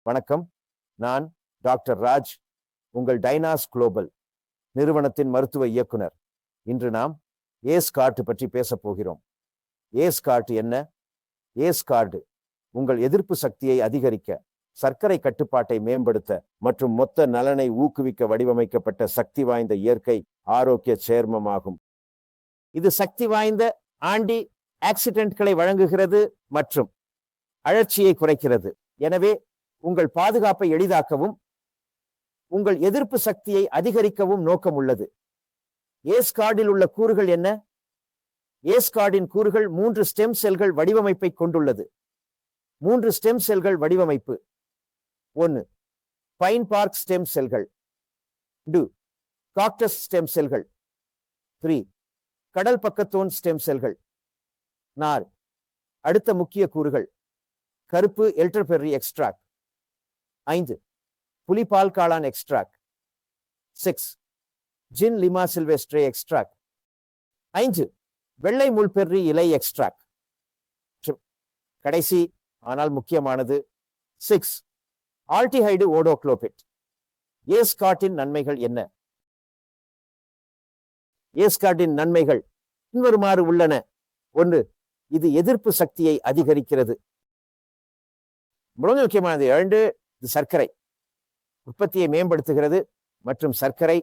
வணக்கம். நான் டாக்டர் ராஜ், உங்கள் டைனாஸ் குளோபல் நிறுவனத்தின் மருத்துவ இயக்குனர். இன்று நாம் ஏஸ் கார்டு பற்றி பேசப் போகிறோம். ஏஸ் கார்டு என்ன? ஏஸ் கார்டு உங்கள் எதிர்ப்பு சக்தியை அதிகரிக்க, சர்க்கரை கட்டுப்பாட்டை மேம்படுத்த மற்றும் மொத்த நலனை ஊக்குவிக்க வடிவமைக்கப்பட்ட சக்தி வாய்ந்த இயற்கை ஆரோக்கிய சேர்மமாகும். இது சக்தி வாய்ந்த ஆன்டி ஆக்சிடென்ட்களை வழங்குகிறது மற்றும் அழற்சியை குறைக்கிறது. எனவே உங்கள் பாதுகாப்பை எளிதாக்கவும் உங்கள் எதிர்ப்பு சக்தியை அதிகரிக்கவும் நோக்கம் உள்ளது. ஏஸ் கார்டில் உள்ள கூறுகள் என்ன? ஏஸ் கார்டின் கூறுகள் 3 ஸ்டெம் செல்கள் வடிவமைப்பை கொண்டுள்ளது. 3 ஸ்டெம் செல்கள் வடிவமைப்பு: 1 பைன் பார்க் ஸ்டெம் செல்கள், 2 காக்டஸ் ஸ்டெம் செல்கள், 3 கடல் பக்கத்தோன் ஸ்டெம் செல்கள். 4 அடுத்த முக்கிய கூறுகள்: கருப்பு எல்டர்பெர்ரி எக்ஸ்ட்ராக்ட், 5 புலிபால் காளான் எக்ஸ்ட்ராக்ட், 6 ஜின் லிமா சில்வெஸ்ட்ரே எக்ஸ்ட்ராக்ட், 5 வெள்ளை முள்பெர்ரி இலை எக்ஸ்ட்ராக்ட். கடைசி ஆனால் முக்கியமானது 6 ஆல்டிஹைடு ஓடோக்ளோபிட். ஏஸ் கார்டின் நன்மைகள் என்ன? ஏஸ் கார்டின் நன்மைகள் பின்வருமாறு உள்ளன. 1 இது எதிர்ப்பு சக்தியை அதிகரிக்கிறது. முக்கியமானது 2 இது சர்க்கரை உற்பத்தியை மேம்படுத்துகிறது மற்றும் சர்க்கரை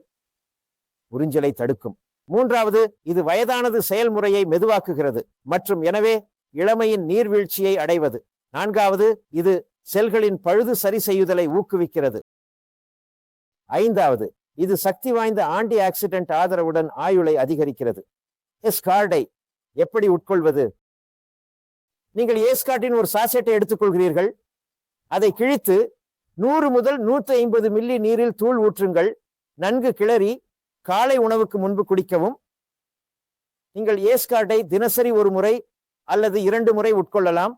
உறிஞ்சலை தடுக்கும். 3வது இது வயதானது செயல்முறையை மெதுவாக்குகிறது மற்றும் எனவே இளமையின் நீர்வீழ்ச்சியை அடைவது. 4வது இது செல்களின் பழுது சரி செய்யுதலை ஊக்குவிக்கிறது. 5வது இது சக்தி வாய்ந்த ஆன்டி ஆக்சிடென்ட் ஆதரவுடன் ஆயுளை அதிகரிக்கிறது. ஏஸ் கார்டை எப்படி உட்கொள்வது? நீங்கள் ஏஸ் கார்டின் ஒரு சாசெட்டை எடுத்துக்கொள்கிறீர்கள். அதை கிழித்து 100 முதல் 150 மில்லி நீரில் தூள் ஊற்றுங்கள். நன்கு கிளறி காலை உணவுக்கு முன்பு குடிக்கவும். நீங்கள் ஏஸ் கார்டை தினசரி 1 முறை அல்லது 2 முறை உட்கொள்ளலாம்.